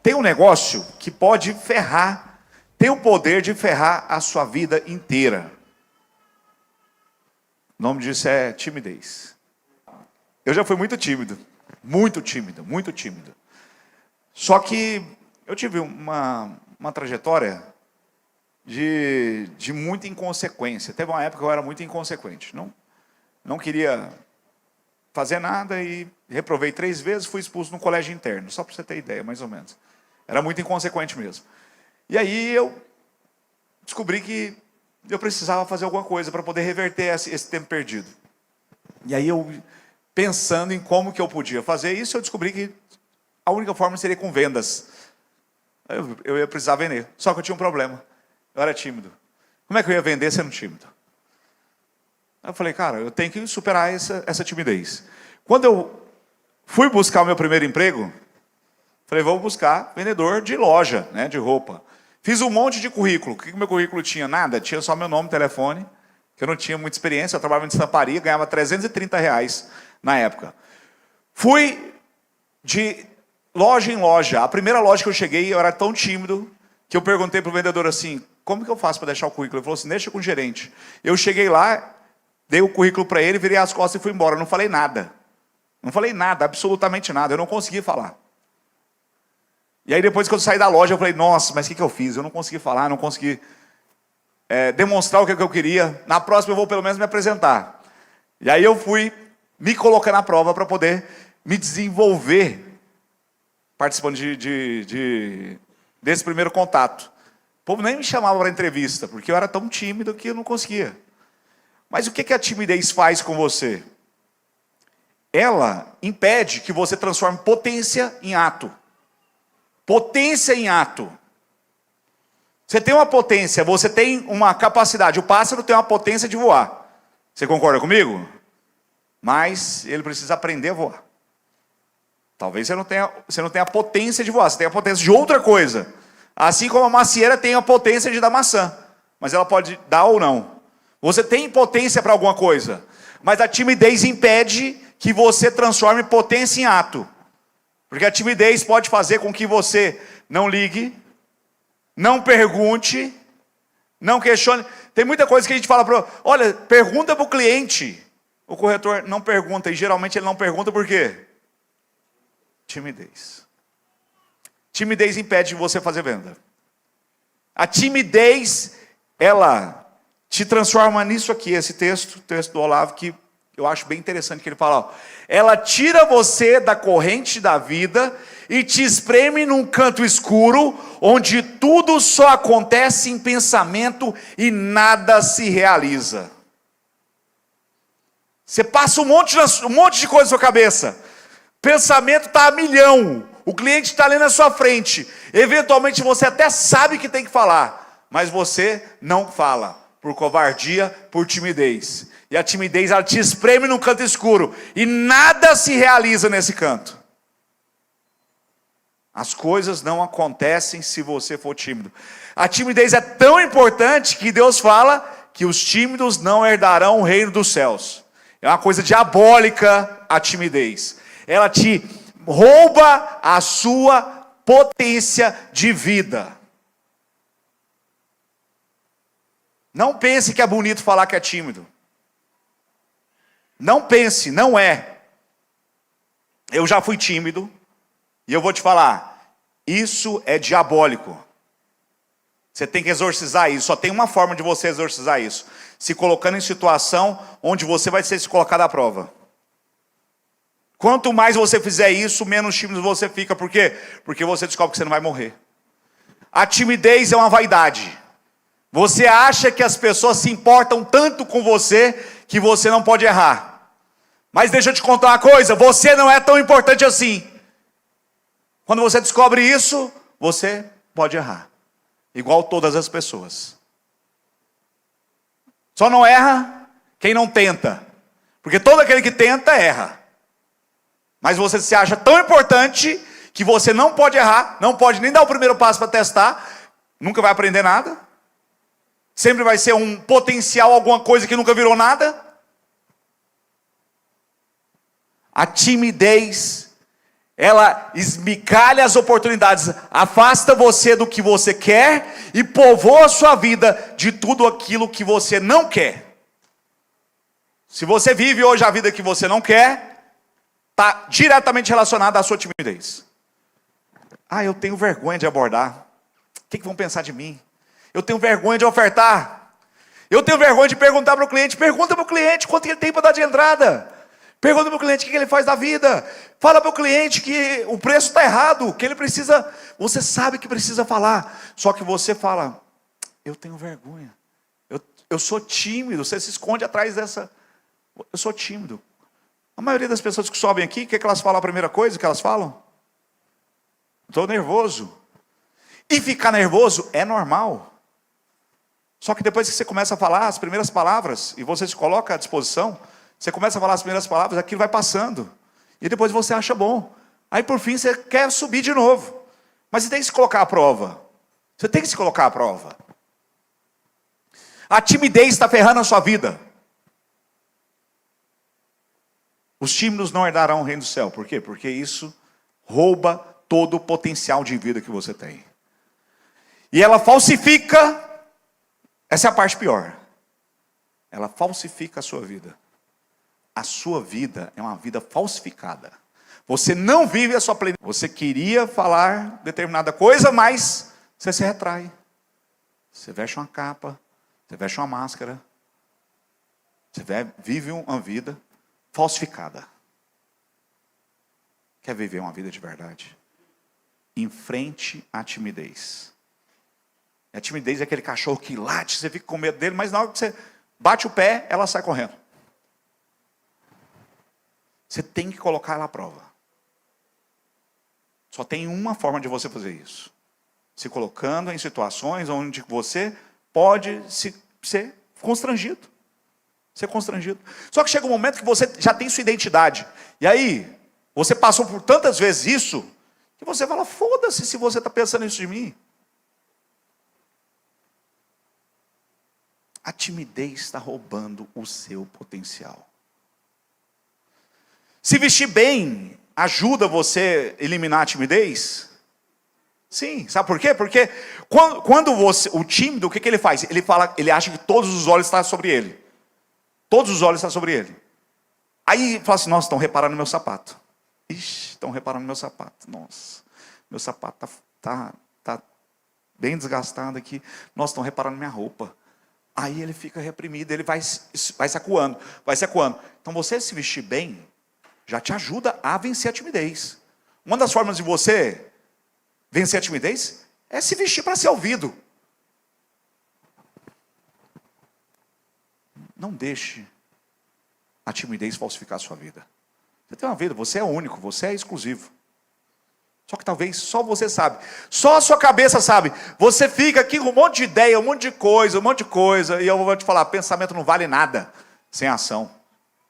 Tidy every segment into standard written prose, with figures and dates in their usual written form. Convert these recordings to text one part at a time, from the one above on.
Tem um negócio que pode ferrar, tem o poder de ferrar a sua vida inteira. O nome disso é timidez. Eu já fui muito tímido, muito tímido, muito tímido. Só que eu tive uma trajetória de muita inconsequência. Teve uma época que eu era muito inconsequente. Não queria fazer nada e reprovei 3 vezes, fui expulso no colégio interno. Só para você ter ideia, mais ou menos. Era muito inconsequente mesmo. E aí eu descobri que eu precisava fazer alguma coisa para poder reverter esse tempo perdido. E aí eu, pensando em como que eu podia fazer isso, eu descobri que a única forma seria com vendas. Eu ia precisar vender. Só que eu tinha um problema. Eu era tímido. Como é que eu ia vender sendo tímido? Aí eu falei, cara, eu tenho que superar essa timidez. Quando eu fui buscar o meu primeiro emprego, falei, vou buscar vendedor de loja, né, de roupa. Fiz um monte de currículo. O que meu currículo tinha? Nada. Tinha só meu nome, telefone, que eu não tinha muita experiência. Eu trabalhava em estamparia, ganhava R$330 na época. Fui de loja em loja. A primeira loja que eu cheguei, eu era tão tímido que eu perguntei para o vendedor assim, como que eu faço para deixar o currículo? Ele falou assim, deixa com o gerente. Eu cheguei lá, dei o currículo para ele, virei as costas e fui embora. Eu não falei nada. Não falei nada, absolutamente nada. Eu não consegui falar. E aí depois que eu saí da loja, eu falei, nossa, mas o que eu fiz? Eu não consegui falar, não consegui demonstrar o que eu queria. Na próxima eu vou pelo menos me apresentar. E aí eu fui me colocar na prova para poder me desenvolver participando desse primeiro contato. O povo nem me chamava para entrevista, porque eu era tão tímido que eu não conseguia. Mas o que a timidez faz com você? Ela impede que você transforme potência em ato. Potência em ato. Você tem uma potência, você tem uma capacidade. O pássaro tem uma potência de voar. Você concorda comigo? Mas ele precisa aprender a voar. Talvez você não tenha a potência de voar, você tem a potência de outra coisa. Assim como a macieira tem a potência de dar maçã. Mas ela pode dar ou não. Você tem potência para alguma coisa. Mas a timidez impede que você transforme potência em ato. Porque a timidez pode fazer com que você não ligue, não pergunte, não questione. Tem muita coisa que a gente fala para... Olha, pergunta para o cliente. O corretor não pergunta, e geralmente ele não pergunta por quê? Timidez. Timidez impede de você fazer venda. A timidez, ela te transforma nisso aqui, esse texto, o texto do Olavo, que eu acho bem interessante que ele fala, ó, ela tira você da corrente da vida e te espreme num canto escuro, onde tudo só acontece em pensamento e nada se realiza. Você passa um monte de coisa na sua cabeça. Pensamento está a milhão. O cliente está ali na sua frente. Eventualmente você até sabe que tem que falar, mas você não fala. Por covardia, por timidez. E a timidez, ela te espreme num canto escuro. E nada se realiza nesse canto. As coisas não acontecem se você for tímido. A timidez é tão importante que Deus fala que os tímidos não herdarão o reino dos céus. É uma coisa diabólica a timidez. Ela te rouba a sua potência de vida. Não pense que é bonito falar que é tímido. Não pense, não é. Eu já fui tímido. E eu vou te falar. Isso é diabólico. Você tem que exorcizar isso. Só tem uma forma de você exorcizar isso. Se colocando em situação onde você vai ser se colocado à prova. Quanto mais você fizer isso, menos tímido você fica. Por quê? Porque você descobre que você não vai morrer. A timidez é uma vaidade. Você acha que as pessoas se importam tanto com você que você não pode errar. Mas deixa eu te contar uma coisa, você não é tão importante assim. Quando você descobre isso, você pode errar. Igual todas as pessoas. Só não erra quem não tenta. Porque todo aquele que tenta, erra. Mas você se acha tão importante que você não pode errar, não pode nem dar o primeiro passo para testar, nunca vai aprender nada. Sempre vai ser um potencial, alguma coisa que nunca virou nada. A timidez, Ela esmigalha as oportunidades, afasta você do que você quer e povoa a sua vida de tudo aquilo que você não quer. Se você vive hoje a vida que você não quer, está diretamente relacionada à sua timidez. Eu tenho vergonha de abordar. O que vão pensar de mim? Eu tenho vergonha de ofertar. Eu tenho vergonha de perguntar para o cliente. Pergunta para o cliente quanto ele tem para dar de entrada. Pergunta para o cliente o que ele faz da vida. Fala para o cliente que o preço está errado, que ele precisa. Você sabe que precisa falar. Só que você fala, eu tenho vergonha. Eu sou tímido. Você se esconde atrás dessa. Eu sou tímido. A maioria das pessoas que sobem aqui, o que elas falam? A primeira coisa que elas falam? Estou nervoso. E ficar nervoso é normal. Só que depois que você começa a falar as primeiras palavras, e você se coloca à disposição, você começa a falar as primeiras palavras, aquilo vai passando. E depois você acha bom. Aí por fim você quer subir de novo. Mas você tem que se colocar à prova. Você tem que se colocar à prova. A timidez está ferrando a sua vida. Os tímidos não herdarão o reino do céu. Por quê? Porque isso rouba todo o potencial de vida que você tem. E ela falsifica, essa é a parte pior. Ela falsifica a sua vida. A sua vida é uma vida falsificada. Você não vive a sua plenitude. Você queria falar determinada coisa, mas você se retrai. Você veste uma capa, você veste uma máscara. Você vive uma vida falsificada. Quer viver uma vida de verdade? Enfrente a timidez. A timidez é aquele cachorro que late, você fica com medo dele, mas na hora que você bate o pé, ela sai correndo. Você tem que colocar ela à prova. Só tem uma forma de você fazer isso. Se colocando em situações onde você pode ser constrangido. Ser constrangido. Só que chega um momento que você já tem sua identidade. E aí, você passou por tantas vezes isso, que você fala, foda-se se você está pensando isso de mim. A timidez está roubando o seu potencial. Se vestir bem ajuda você a eliminar a timidez? Sim, sabe por quê? Porque quando o tímido, o que ele faz? Ele acha que todos os olhos estão sobre ele. Todos os olhos estão sobre ele. Aí fala assim, nossa, estão reparando no meu sapato. Ixi, estão reparando no meu sapato. Nossa, meu sapato tá bem desgastado aqui. Nossa, estão reparando na minha roupa. Aí ele fica reprimido, ele vai se acuando, vai se acuando. Então você se vestir bem, já te ajuda a vencer a timidez. Uma das formas de você vencer a timidez é se vestir para ser ouvido. Não deixe a timidez falsificar a sua vida. Você tem uma vida, você é único, você é exclusivo. Só que talvez só você sabe. Só a sua cabeça sabe. Você fica aqui com um monte de ideia, um monte de coisa. E eu vou te falar, pensamento não vale nada sem ação.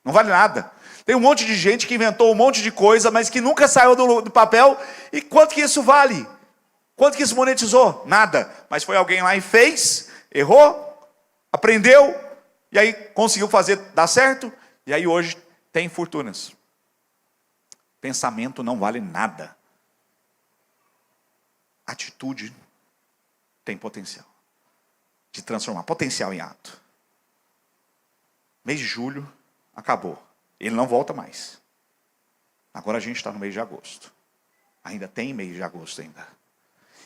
Não vale nada. Tem um monte de gente que inventou um monte de coisa, mas que nunca saiu do papel. E quanto que isso vale? Quanto que isso monetizou? Nada. Mas foi alguém lá e fez, errou, aprendeu, e aí conseguiu fazer dar certo. E aí hoje tem fortunas. Pensamento não vale nada. Atitude tem potencial de transformar, potencial em ato. Mês de julho acabou, ele não volta mais. Agora a gente está no mês de agosto. Ainda tem mês de agosto ainda.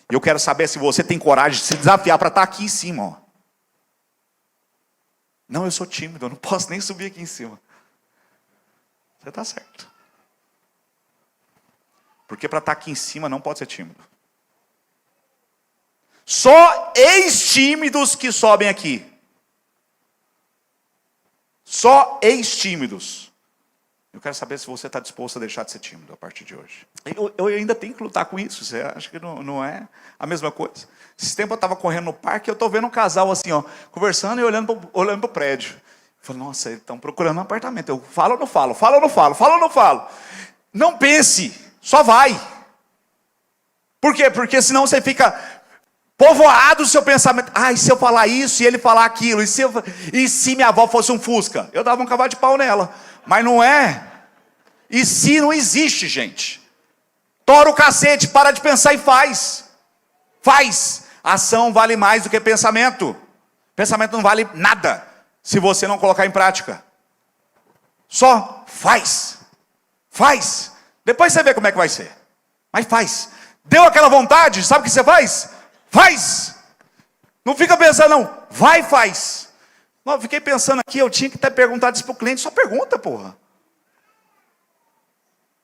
E eu quero saber se você tem coragem de se desafiar para estar aqui em cima. Ó. Não, eu sou tímido, eu não posso nem subir aqui em cima. Você está certo. Porque para estar aqui em cima não pode ser tímido. Só ex-tímidos que sobem aqui. Só ex-tímidos. Eu quero saber se você está disposto a deixar de ser tímido a partir de hoje. Eu ainda tenho que lutar com isso. Você acha que não é a mesma coisa? Esse tempo eu estava correndo no parque e eu estou vendo um casal assim, ó, conversando e olhando para o prédio. Eu falei, nossa, eles estão procurando um apartamento. Eu falo ou não falo? Falo ou não falo? Falo ou não falo? Não pense, só vai. Por quê? Porque senão você fica povoado o seu pensamento. Ai, se eu falar isso e ele falar aquilo. E se minha avó fosse um Fusca? Eu dava um cavalo de pau nela. Mas não é. E se não existe, gente. Tora o cacete, para de pensar e faz. Faz. Ação vale mais do que pensamento. Pensamento não vale nada se você não colocar em prática. Só faz. Faz. Depois você vê como é que vai ser. Mas faz. Deu aquela vontade, sabe o que você faz? Faz. Não fica pensando não. Vai, faz. Não, eu fiquei pensando aqui, eu tinha que ter perguntado isso para o cliente. Só pergunta, porra.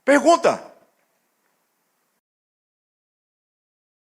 Pergunta.